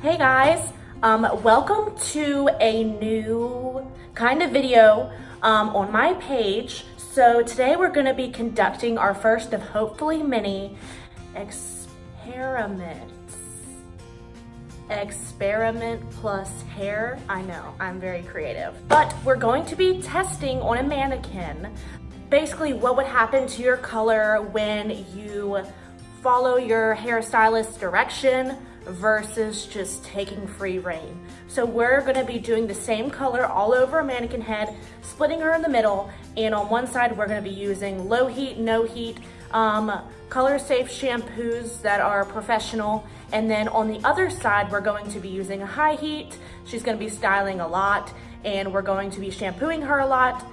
Hey guys, welcome to a new kind of video on my page. So today we're going to be conducting our first of hopefully many experiments. Experiment plus hair. I know, I'm very creative. But we're going to be testing on a mannequin basically what would happen to your color when you follow your hairstylist's direction versus just taking free reign. So we're gonna be doing the same color all over a mannequin head, splitting her in the middle, and on one side we're gonna be using low heat, no heat, color safe shampoos that are professional, and then on the other side we're going to be using a high heat. She's gonna be styling a lot, and we're going to be shampooing her a lot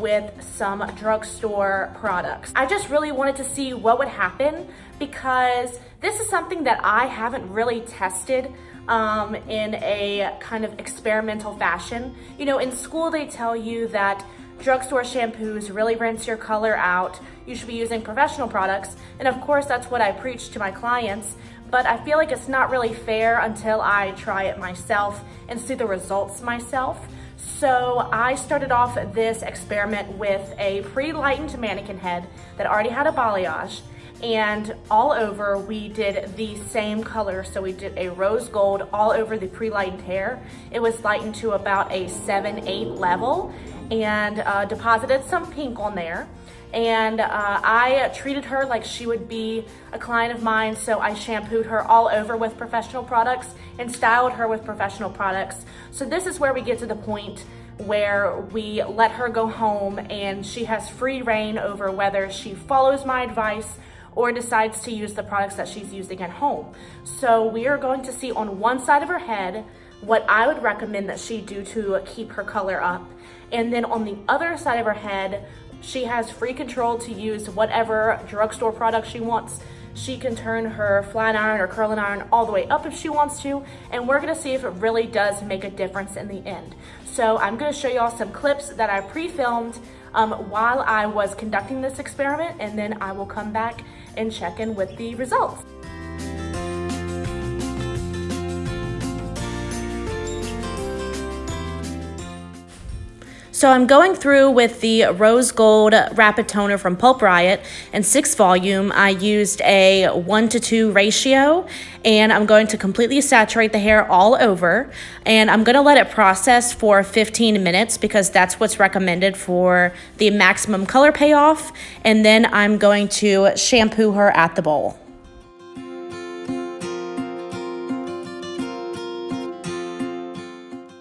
with some drugstore products. I just really wanted to see what would happen because this is something that I haven't really tested in a kind of experimental fashion. You know, in school they tell you that drugstore shampoos really rinse your color out. You should be using professional products. And of course, that's what I preach to my clients. But I feel like it's not really fair until I try it myself and see the results myself. So I started off this experiment with a pre-lightened mannequin head that already had a balayage, and all over we did the same color. So we did a rose gold all over the pre-lightened hair. It was lightened to about a 7-8 level, and deposited some pink on there. And I treated her like she would be a client of mine, so I shampooed her all over with professional products and styled her with professional products. So this is where we get to the point where we let her go home and she has free reign over whether she follows my advice or decides to use the products that she's using at home. So we are going to see on one side of her head what I would recommend that she do to keep her color up. And then on the other side of her head, she has free control to use whatever drugstore product she wants. She can turn her flat iron or curling iron all the way up if she wants to, and we're gonna see if it really does make a difference in the end. So I'm gonna show y'all some clips that I pre-filmed while I was conducting this experiment, and then I will come back and check in with the results. So I'm going through with the Rose Gold Rapid Toner from Pulp Riot in 6 volume. I used a 1:2 ratio, and I'm going to completely saturate the hair all over. And I'm gonna let it process for 15 minutes because that's what's recommended for the maximum color payoff. And then I'm going to shampoo her at the bowl.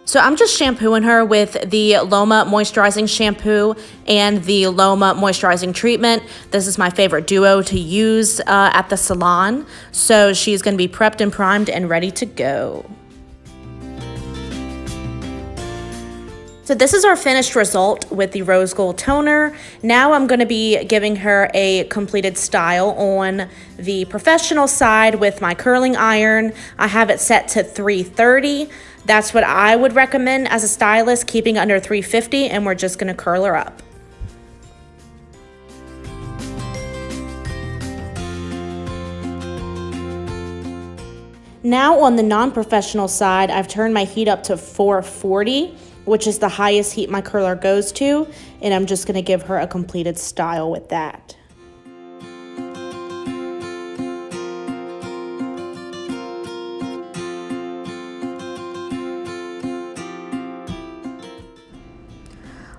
So I'm just shampooing her with the Loma Moisturizing Shampoo and the Loma Moisturizing Treatment. This is my favorite duo to use at the salon. So she's going to be prepped and primed and ready to go. So this is our finished result with the Rose Gold Toner. Now I'm going to be giving her a completed style on the professional side with my curling iron. I have it set to 330. That's what I would recommend as a stylist, keeping it under 350, and we're just going to curl her up. Now on the non-professional side, I've turned my heat up to 440, which is the highest heat my curler goes to, and I'm just going to give her a completed style with that.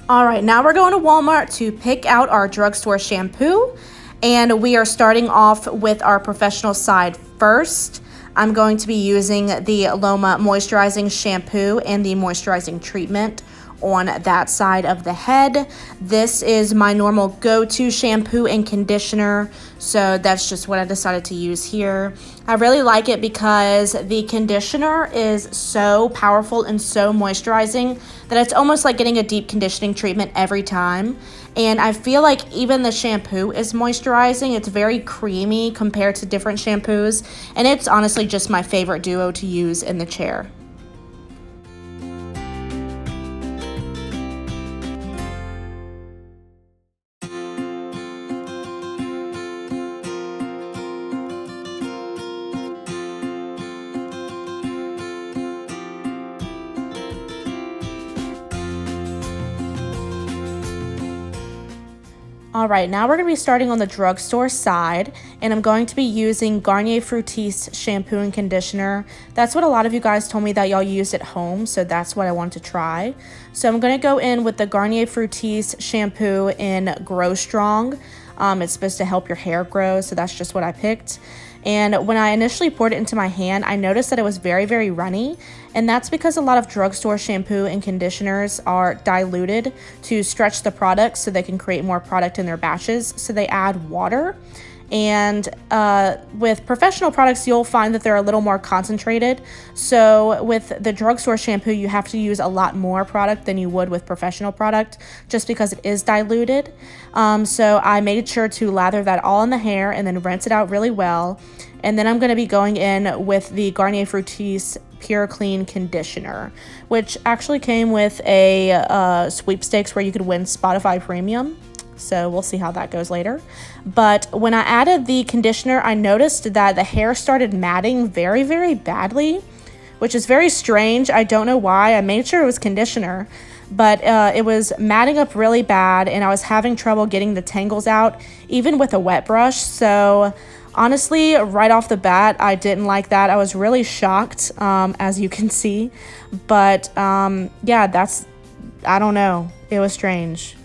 All right, now we're going to Walmart to pick out our drugstore shampoo, and we are starting off with our professional side first. I'm going to be using the Loma Moisturizing Shampoo and the Moisturizing Treatment on that side of the head. This is my normal go-to shampoo and conditioner, so that's just what I decided to use here. I really like it because the conditioner is so powerful and so moisturizing that it's almost like getting a deep conditioning treatment every time. And I feel like even the shampoo is moisturizing. It's very creamy compared to different shampoos, and it's honestly just my favorite duo to use in the chair. All right, now we're gonna be starting on the drugstore side, and I'm going to be using Garnier Fructis shampoo and conditioner. That's what a lot of you guys told me that y'all used at home, so that's what I wanted to try. So I'm gonna go in with the Garnier Fructis shampoo in Grow Strong. It's supposed to help your hair grow, so that's just what I picked. And when I initially poured it into my hand, I noticed that it was very, very runny. And that's because a lot of drugstore shampoo and conditioners are diluted to stretch the product so they can create more product in their batches. So they add water. And with professional products, you'll find that they're a little more concentrated. So with the drugstore shampoo, you have to use a lot more product than you would with professional product just because it is diluted. So I made sure to lather that all in the hair and then rinse it out really well. And then I'm going to be going in with the Garnier Fructis Pure Clean Conditioner, which actually came with a sweepstakes where you could win Spotify Premium. So we'll see how that goes later. But when I added the conditioner, I noticed that the hair started matting very, very badly, which is very strange. I don't know why. I made sure it was conditioner, but it was matting up really bad, and I was having trouble getting the tangles out, even with a wet brush. So honestly, right off the bat, I didn't like that. I was really shocked, as you can see. But yeah, I don't know. It was strange.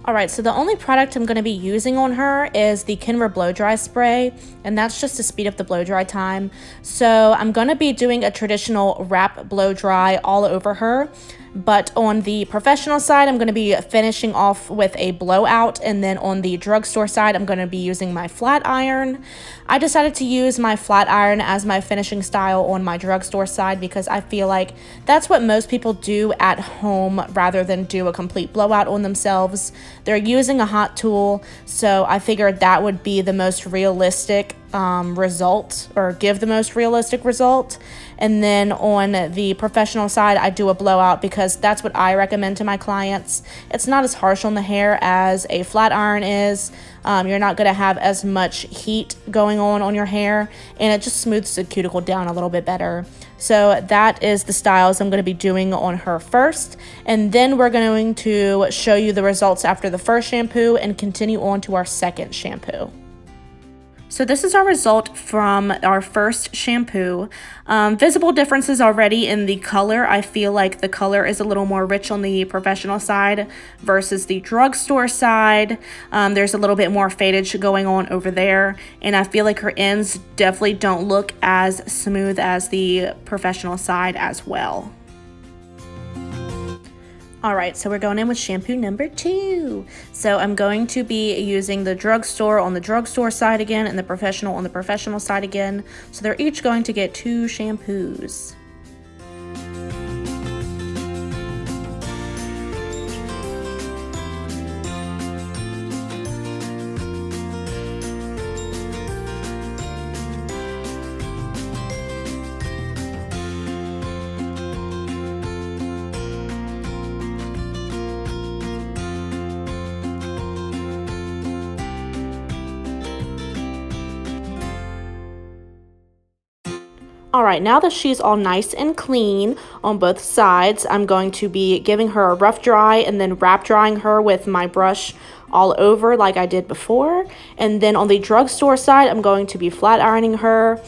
All right, so the only product I'm going to be using on her is the Kenra Blow Dry Spray, and that's just to speed up the blow dry time. So I'm going to be doing a traditional wrap blow dry all over her. But on the professional side, I'm going to be finishing off with a blowout, and then on the drugstore side, I'm going to be using my flat iron. I decided to use my flat iron as my finishing style on my drugstore side because I feel like that's what most people do at home rather than do a complete blowout on themselves. They're using a hot tool, so I figured that would be the most realistic result, or give the most realistic result. And then on the professional side, I do a blowout because that's what I recommend to my clients. It's not as harsh on the hair as a flat iron is. You're not going to have as much heat going on your hair, and it just smooths the cuticle down a little bit better. So that is the styles I'm going to be doing on her first, and then we're going to show you the results after the first shampoo and continue on to our second shampoo. So this is our result from our first shampoo. Visible differences already in the color. I feel like the color is a little more rich on the professional side versus the drugstore side. There's a little bit more fadage going on over there, and I feel like her ends definitely don't look as smooth as the professional side as well. All right, so we're going in with shampoo number 2. So I'm going to be using the drugstore on the drugstore side again and the professional on the professional side again. So they're each going to get 2 shampoos. All right, now that she's all nice and clean on both sides, I'm going to be giving her a rough dry and then wrap drying her with my brush all over like I did before. And then on the drugstore side, I'm going to be flat ironing her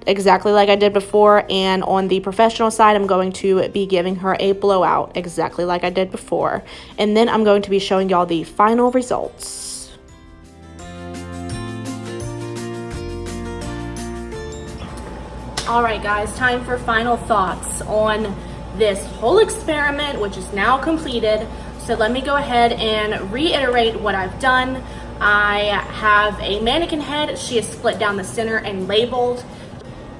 exactly like I did before. And on the professional side, I'm going to be giving her a blowout exactly like I did before. And then I'm going to be showing y'all the final results. All right, guys, time for final thoughts on this whole experiment, which is now completed. So let me go ahead and reiterate what I've done. I have a mannequin head. She is split down the center and labeled.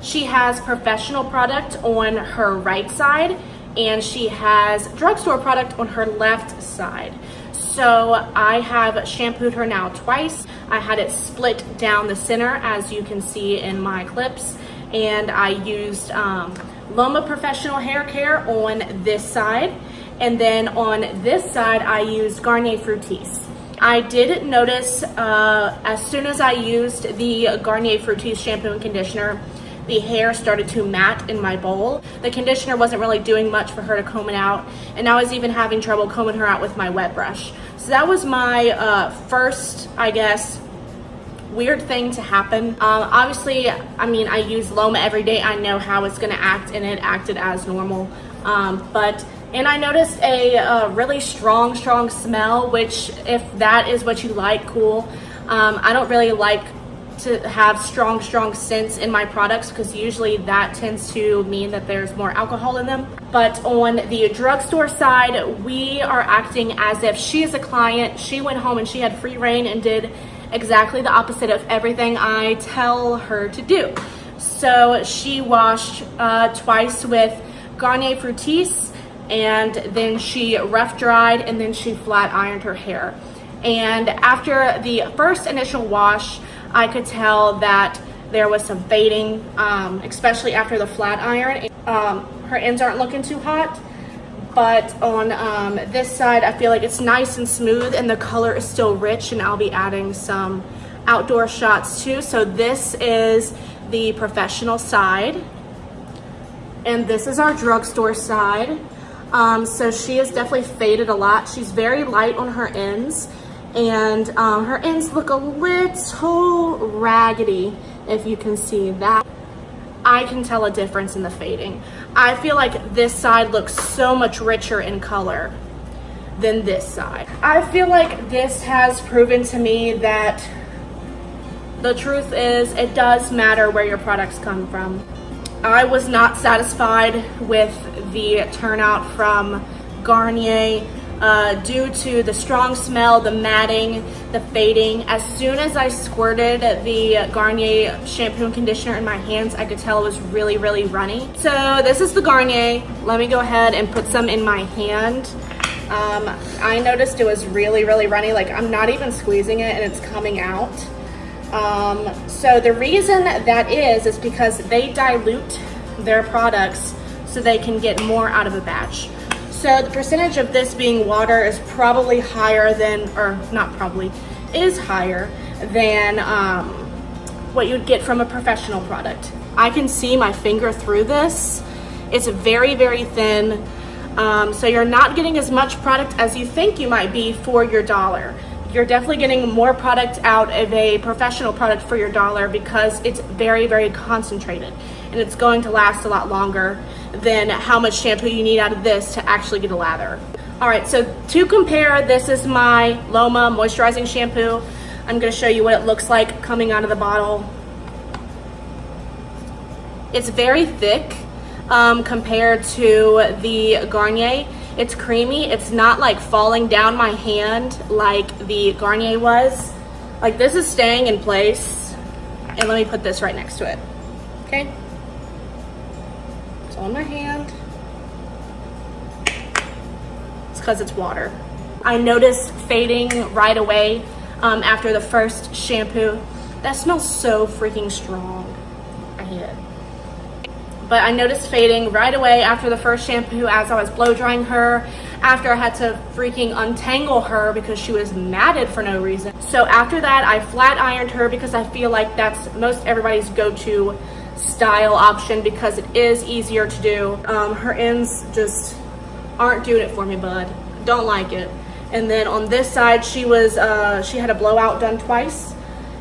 She has professional product on her right side, and she has drugstore product on her left side. So I have shampooed her now twice. I had it split down the center, as you can see in my clips. And I used Loma Professional Hair Care on this side, and then on this side I used Garnier Fructis. I did notice as soon as I used the Garnier Fructis shampoo and conditioner the hair started to mat in my bowl. The conditioner wasn't really doing much for her to comb it out, and I was even having trouble combing her out with my wet brush. So that was my first, I guess, weird thing to happen. Obviously, I mean, I use Loma every day. I know how it's gonna act, and it acted as normal. And I noticed a really strong smell, which if that is what you like, cool. I don't really like to have strong scents in my products because usually that tends to mean that there's more alcohol in them. But on the drugstore side, we are acting as if she is a client. She went home and she had free reign and did exactly the opposite of everything I tell her to do. So she washed twice with Garnier Fructis, and then she rough dried, and then she flat ironed her hair. And after the first initial wash, I could tell that there was some fading, especially after the flat iron. Her ends aren't looking too hot, but on this side, I feel like it's nice and smooth and the color is still rich, and I'll be adding some outdoor shots too. So this is the professional side, and this is our drugstore side. So she has definitely faded a lot. She's very light on her ends, and her ends look a little raggedy, if you can see that. I can tell a difference in the fading. I feel like this side looks so much richer in color than this side. I feel like this has proven to me that the truth is it does matter where your products come from. I was not satisfied with the turnout from Garnier due to the strong smell, the matting, the fading. As soon as I squirted the Garnier shampoo and conditioner in my hands, I could tell it was really runny. So this is the Garnier. Let me go ahead and put some in my hand. I noticed it was really runny, like I'm not even squeezing it and it's coming out. So the reason that is because they dilute their products so they can get more out of a batch. So the percentage of this being water is probably higher than, or not probably, is higher than what you'd get from a professional product. I can see my finger through this. It's very thin. So you're not getting as much product as you think you might be for your dollar. You're definitely getting more product out of a professional product for your dollar because it's very concentrated, and it's going to last a lot longer than how much shampoo you need out of this to actually get a lather. All right, so to compare, this is my Loma moisturizing shampoo. I'm gonna show you what it looks like coming out of the bottle. It's very thick compared to the Garnier. It's creamy. It's not like falling down my hand like the Garnier was. Like this is staying in place. And let me put this right next to it. Okay? It's on my hand. It's because it's water. I noticed fading right away after the first shampoo. That smells so freaking strong. I hate it. But I noticed fading right away after the first shampoo as I was blow drying her, after I had to freaking untangle her because she was matted for no reason. So after that, I flat ironed her because I feel like that's most everybody's go-to style option because it is easier to do. Her ends just aren't doing it for me, bud. Don't like it. And then on this side, she had a blowout done twice,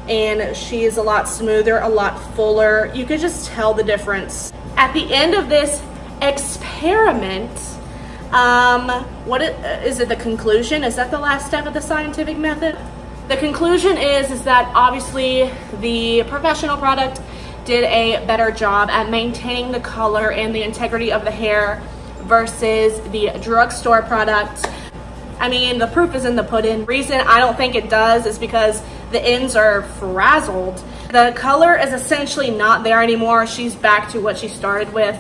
and she is a lot smoother, a lot fuller. You could just tell the difference. At the end of this experiment, is it the conclusion? Is that the last step of the scientific method? The conclusion is that obviously the professional product did a better job at maintaining the color and the integrity of the hair versus the drugstore product. I mean, the proof is in the pudding. The reason I don't think it does is because the ends are frazzled. The color is essentially not there anymore. She's back to what she started with.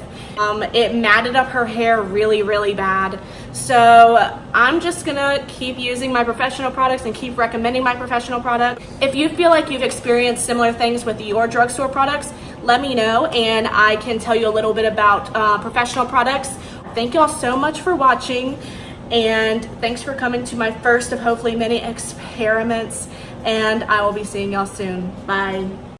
It matted up her hair really bad. So I'm just gonna keep using my professional products and keep recommending my professional product. If you feel like you've experienced similar things with your drugstore products, let me know and I can tell you a little bit about professional products. Thank y'all so much for watching, and thanks for coming to my first of hopefully many experiments, and I will be seeing y'all soon. Bye.